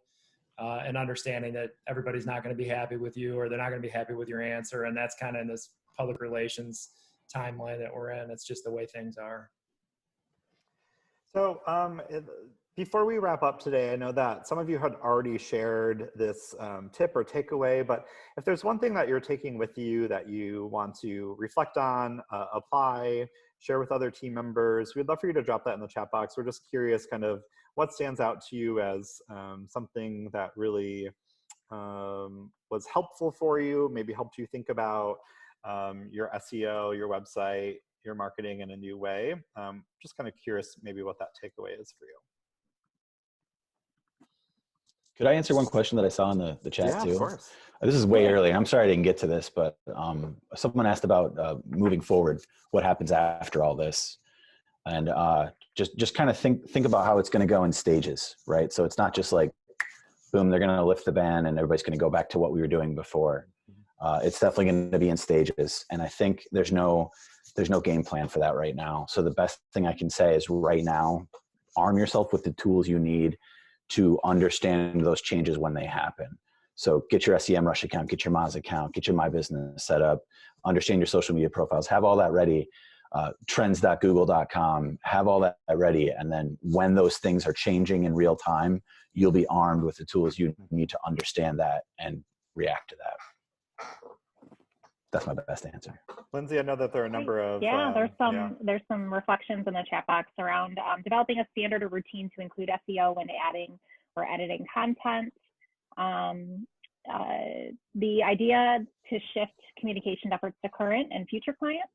And understanding that everybody's not going to be happy with you, or they're not going to be happy with your answer. And that's kind of in this public relations timeline that we're in. It's just the way things are. So before we wrap up today, I know that some of you had already shared this tip or takeaway, but if there's one thing that you're taking with you that you want to reflect on, apply, share with other team members, we'd love for you to drop that in the chat box. We're just curious kind of what stands out to you as something that really was helpful for you, maybe helped you think about your SEO, your website, your marketing in a new way. Just kind of curious maybe what that takeaway is for you. Could I answer one question that I saw in the chat Yeah, too? of course. This is way early. I'm sorry I didn't get to this, but someone asked about moving forward, what happens after all this. And just kind of think about how it's going to go in stages, right? So it's not just like, boom, they're going to lift the ban and everybody's going to go back to what we were doing before. It's definitely going to be in stages. And I think there's no game plan for that right now. So the best thing I can say is right now, arm yourself with the tools you need to understand those changes when they happen. So get your SEM Rush account, get your Moz account, get your My Business set up, understand your social media profiles, have all that ready. Trends.google.com, have all that ready. And then when those things are changing in real time, you'll be armed with the tools you need to understand that and react to that. That's my best answer. Lindsay, I know that there are a number of there's some reflections in the chat box around developing a standard or routine to include SEO when adding or editing content. The idea to shift communication efforts to current and future clients.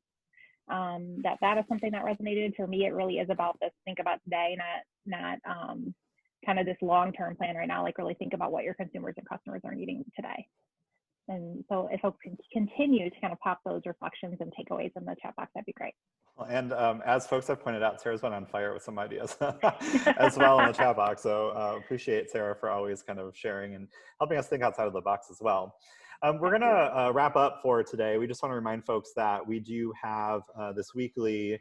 That is something that resonated for me. It really is about this, think about today, not kind of this long-term plan right now, like really think about what your consumers and customers are needing today. And so if folks can continue to kind of pop those reflections and takeaways in the chat box, that'd be great. And as folks have pointed out, Sarah's been on fire with some ideas as well in the chat box. So appreciate Sarah for always kind of sharing and helping us think outside of the box as well. We're going to wrap up for today. We just want to remind folks that we do have this weekly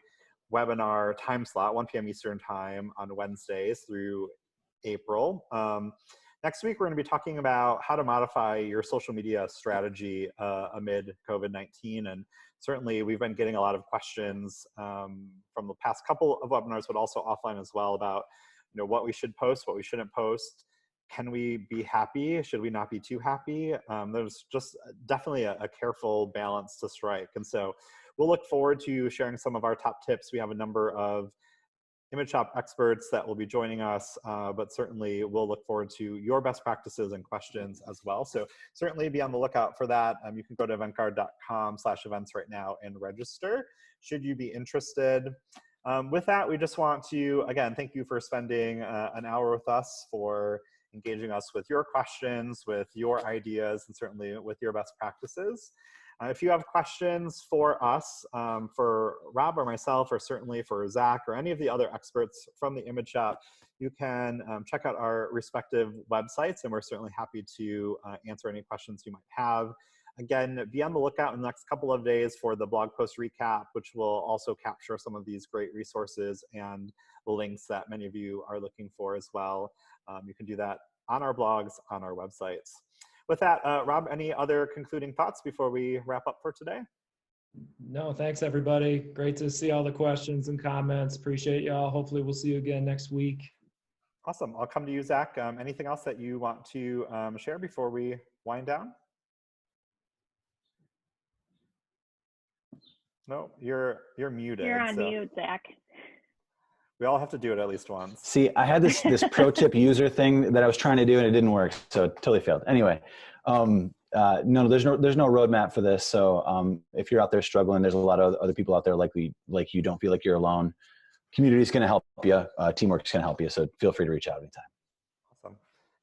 webinar time slot, 1 p.m. Eastern time on Wednesdays through April. Next week, we're going to be talking about how to modify your social media strategy amid COVID-19. And certainly, we've been getting a lot of questions from the past couple of webinars, but also offline as well about what we should post, what we shouldn't post. Can we be happy? Should we not be too happy? There's just definitely a careful balance to strike. And so we'll look forward to sharing some of our top tips. We have a number of Image Shop experts that will be joining us, but certainly we'll look forward to your best practices and questions as well. So certainly be on the lookout for that. You can go to eventguard.com/events right now and register should you be interested. With that, we just want to, again, thank you for spending an hour with us, for engaging us with your questions, with your ideas, and certainly with your best practices. If you have questions for us, for Rob or myself, or certainly for Zach or any of the other experts from the Image Shop, you can check out our respective websites, and we're certainly happy to answer any questions you might have. Again, be on the lookout in the next couple of days for the blog post recap, which will also capture some of these great resources and links that many of you are looking for as well. You can do that on our blogs, on our websites. With that, Rob, any other concluding thoughts before we wrap up for today? No, thanks everybody. Great to see all the questions and comments. Appreciate y'all. Hopefully we'll see you again next week. Awesome. I'll come to you, Zach. Anything else that you want to share before we wind down? No, you're muted. You're on mute, Zach. We all have to do it at least once. See, I had this pro tip user thing that I was trying to do and it didn't work, so it totally failed. Anyway, no, there's no roadmap for this. So if you're out there struggling, there's a lot of other people out there like you. Don't feel like you're alone. Community's going to help you. Teamwork's going to help you. So feel free to reach out anytime. Awesome.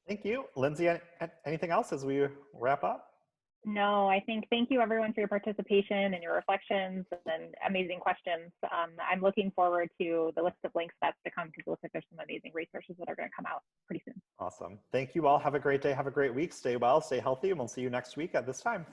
Thank you, Lindsay. Anything else as we wrap up? No, I think thank you everyone for your participation and your reflections and amazing questions. I'm looking forward to the list of links that's to come, because it looks like there's some amazing resources that are going to come out pretty soon. Awesome. Thank you all. Have a great day. Have a great week. Stay well, stay healthy, and we'll see you next week at this time.